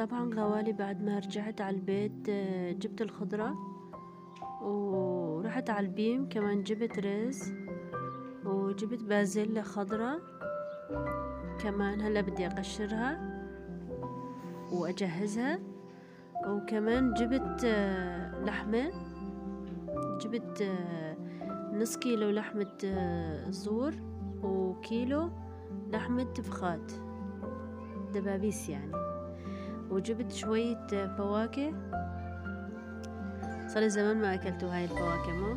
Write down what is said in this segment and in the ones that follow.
طبعا غوالي بعد ما رجعت على البيت جبت الخضرة ورحت على البيم، كمان جبت رز وجبت بازلة خضرة كمان. هلا بدي اقشرها واجهزها. وكمان جبت لحمة، جبت نص كيلو لحمة زور وكيلو لحمة فخاد دبابيس يعني. وجبت شوية فواكه، صار زمان ما أكلتوا هاي الفواكه مو؟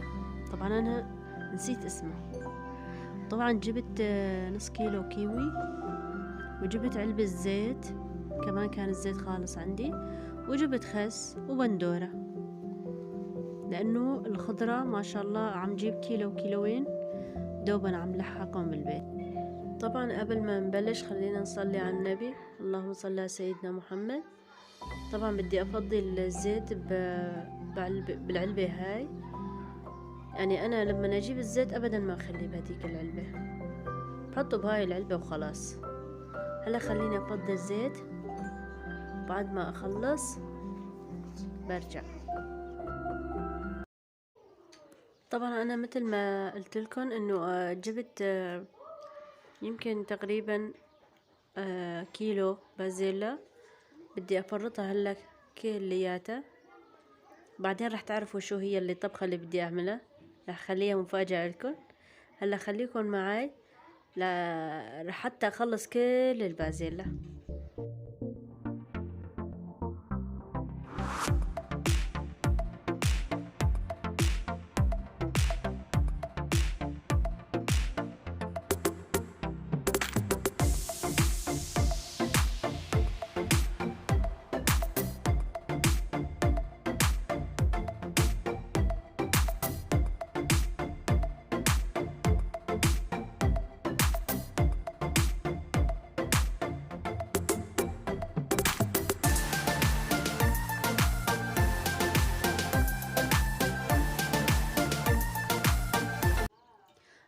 طبعا أنا نسيت اسمه. طبعا جبت نص كيلو كيوي، وجبت علبة زيت كمان، كان الزيت خالص عندي. وجبت خس وبندورة، لأنه الخضرة ما شاء الله عم جيب كيلو كيلوين دوبا عم لحقهم بالبيت. طبعا قبل ما نبلش خلينا نصلي على النبي، اللهم صل على سيدنا محمد. طبعا بدي افضي الزيت بالعلبة هاي، يعني انا لما اجيب الزيت ابدا ما اخليه بهديك العلبة، بحطه بهاي العلبة وخلاص. هلا خليني افضي الزيت، بعد ما اخلص برجع. طبعا انا مثل ما قلت لكم انه جبت يمكن تقريبا كيلو بازيلا، بدي افرطها هلا كلياتها، بعدين رح تعرفوا شو هي الطبخة اللي بدي اعملها، رح خليها مفاجأة لكم. هلا خليكم معي رح حتى اخلص كل البازيلا.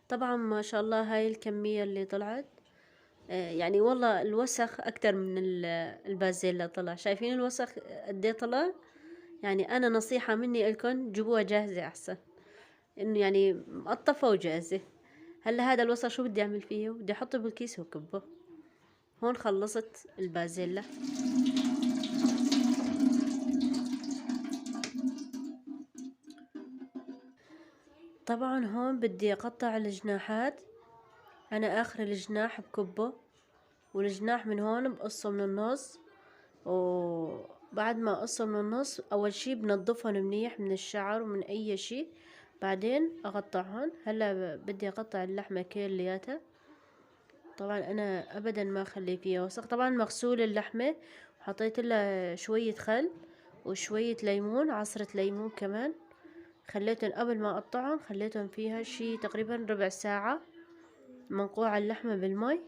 طبعا ما شاء الله هاي الكمية اللي طلعت، يعني والله الوسخ اكتر من البازيلا طلع. شايفين الوسخ قديه طلع؟ يعني انا نصيحة مني لكم جيبوها جاهزة احسن، انه يعني مقطفة وجاهزة. هلا هذا الوسخ شو بدي اعمل فيه؟ بدي احطه بالكيس وكبه. هون خلصت البازيلا. طبعا هون بدي اقطع الجناحات، انا اخر الجناح بكبه، والجناح من هون بقصه من النص. وبعد ما اقصه من النص اول شي بنضفهم منيح من الشعر ومن اي شي، بعدين اقطعهم. هلا بدي اقطع اللحمة كلياتها. طبعا انا ابدا ما اخلي فيها وسخ. طبعا مغسول اللحمة، وحطيت لها شوية خل وشوية ليمون، عصرة ليمون كمان. خليتهم قبل ما اقطعهم، خليتهم فيها شي تقريبا ربع ساعة منقوع اللحمة بالمي.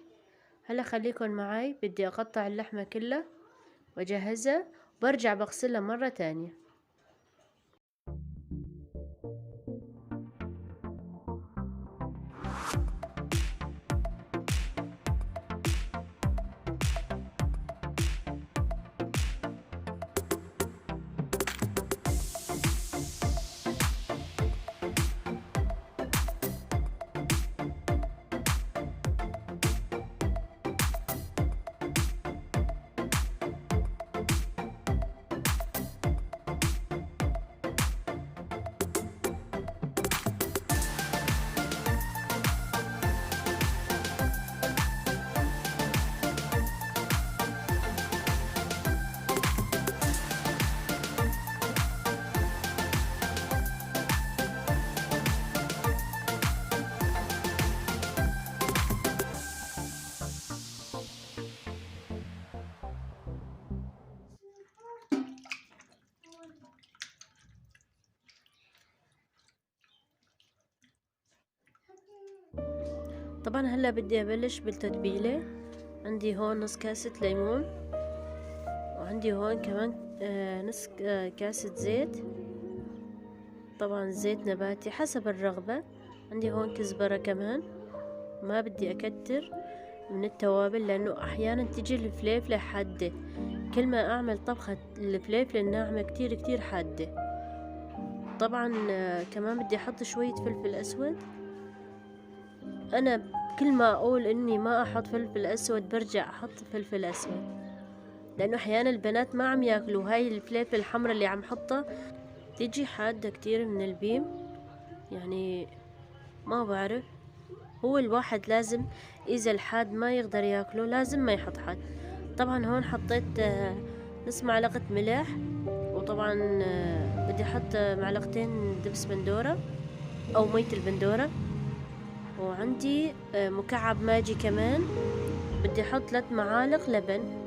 هلا خليكن معي، بدي اقطع اللحمة كلها واجهزها، وبرجع بغسلها مرة تانية. طبعا هلا بدي ابلش بالتتبيلة. عندي هون نص كاسة ليمون، وعندي هون كمان نص كاسة زيت، طبعا زيت نباتي حسب الرغبة. عندي هون كزبرة كمان، ما بدي اكتر من التوابل لانه احيانا تجي الفليفلة حادة، كل ما اعمل طبخة الفليفل الناعمة كتير كتير حادة. طبعا كمان بدي احط شوية فلفل اسود. انا كل ما اقول اني ما احط فلفل اسود برجع احط فلفل اسود، لانه احيانا البنات ما عم ياكلوا هاي الفليفل الحمرا اللي عم حطها، تيجي حادة كتير من البيم. يعني ما بعرف، هو الواحد لازم اذا الحاد ما يقدر ياكله لازم ما يحط حاد. طبعا هون حطيت نص معلقة ملح، وطبعا بدي احط معلقتين دبس بندورة او مية البندورة، وعندي مكعب ماجي كمان. بدي احط 3 معالق لبن،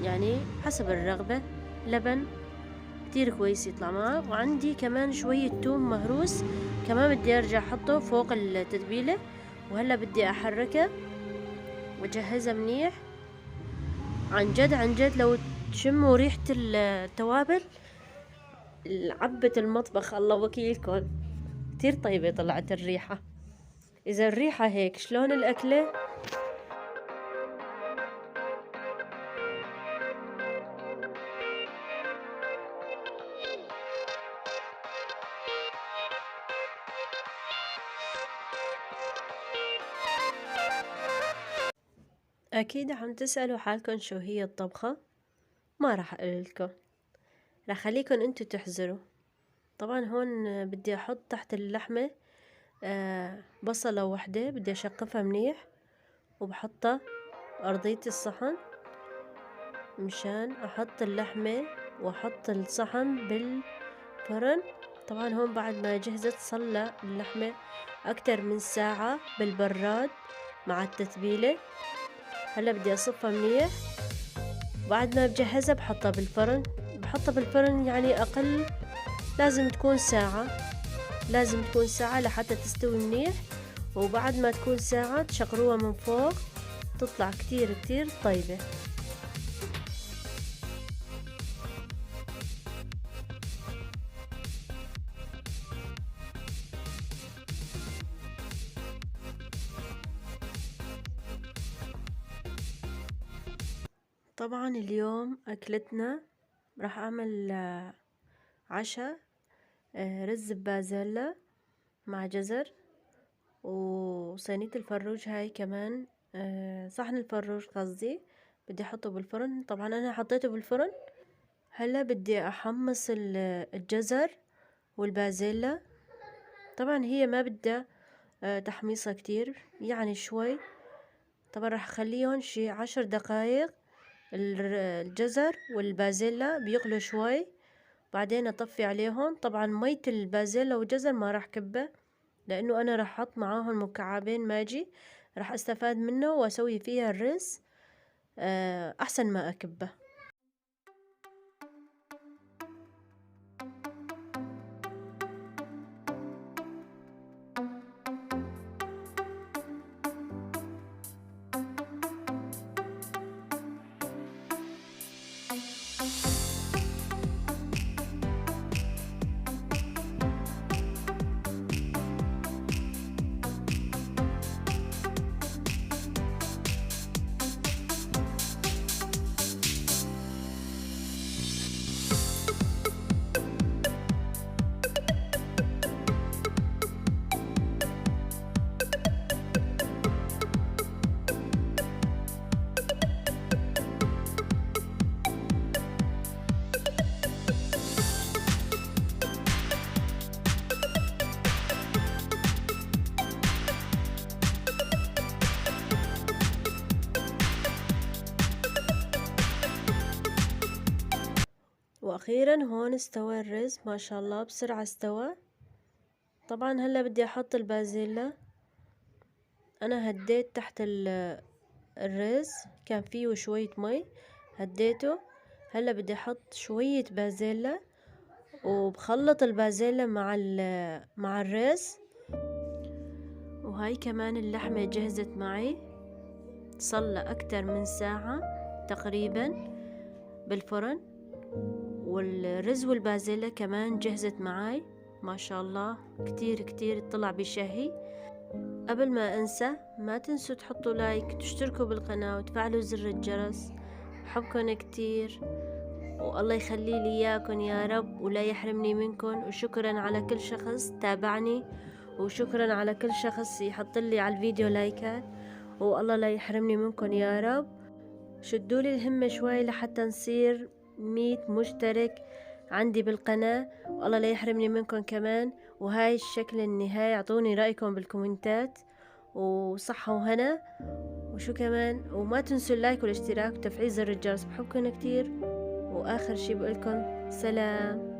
يعني حسب الرغبة. لبن كتير كويس يطلع معه. وعندي كمان شوية توم مهروس كمان بدي ارجع احطه فوق التتبيلة. وهلا بدي احركها واجهزها منيح. عن جد عن جد لو تشموا ريحة التوابل عبة المطبخ، الله وكيلكم، كتير طيبة طلعت الريحة. اذا الريحة هيك شلون الاكلة؟ اكيد عم تسألوا حالكم شو هي الطبخة. ما راح اقولكم، راح خليكم انتو تحزروا. طبعا هون بدي احط تحت اللحمة بصلة وحدة بدي اشقفها منيح، وبحطها ارضية الصحن مشان احط اللحمة واحط الصحن بالفرن. طبعا هون بعد ما جهزت صلى اللحمة اكتر من ساعة بالبراد مع التتبيلة. هلا بدي اصفها منيح. بعد ما بجهزها بحطها بالفرن. بحطها بالفرن يعني اقل لازم تكون ساعة، لازم تكون ساعة لحتى تستوي منيح. وبعد ما تكون ساعة تشقروها من فوق تطلع كتير كتير طيبة. طبعا اليوم أكلتنا راح أعمل عشاء رز ببازلاء مع جزر، وصينية الفروج هاي كمان صحن الفروج قصدي بدي أحطه بالفرن. طبعا أنا حطيته بالفرن. هلا بدي أحمص الجزر والبازلاء. طبعا هي ما بدها تحميصة كتير، يعني شوي. طبعا راح أخليهم شي 10 دقايق الجزر والبازلاء بيغلوا شوي، بعدين أطفي عليهم. طبعا مية البازلاء والجزر ما راح كبه، لأنه أنا راح أحط معاهم مكعبين ماجي راح أستفاد منه وأسوي فيها الرز أحسن ما أكبه. واخيرا هون استوى الرز ما شاء الله بسرعة استوى. طبعا هلا بدي احط البازلاء. انا هديت تحت الرز كان فيه شوية مي هديته. هلا بدي احط شوية بازلاء وبخلط البازلاء مع الرز. وهاي كمان اللحمة جهزت معي، صلى اكتر من ساعة تقريبا بالفرن. والرز والبازلاء كمان جهزت معاي ما شاء الله كتير كتير طلع بشهي. قبل ما انسى، ما تنسوا تحطوا لايك، تشتركوا بالقناة وتفعلوا زر الجرس بحبكن كتير، والله يخلي لي إياكن يا رب ولا يحرمني منكن. وشكرا على كل شخص تابعني، وشكرا على كل شخص يحط لي على الفيديو لايكات، والله لا يحرمني منكن يا رب. شدولي الهمة شوي لحتى نصير 100 مشترك عندي بالقناة، والله لا يحرمني منكم كمان. وهاي الشكل النهائي، اعطوني رأيكم بالكومنتات، وصحة وهنا. وشو كمان، وما تنسوا اللايك والاشتراك وتفعيل زر الجرس. بحبكم كتير، واخر شي بقولكم سلام.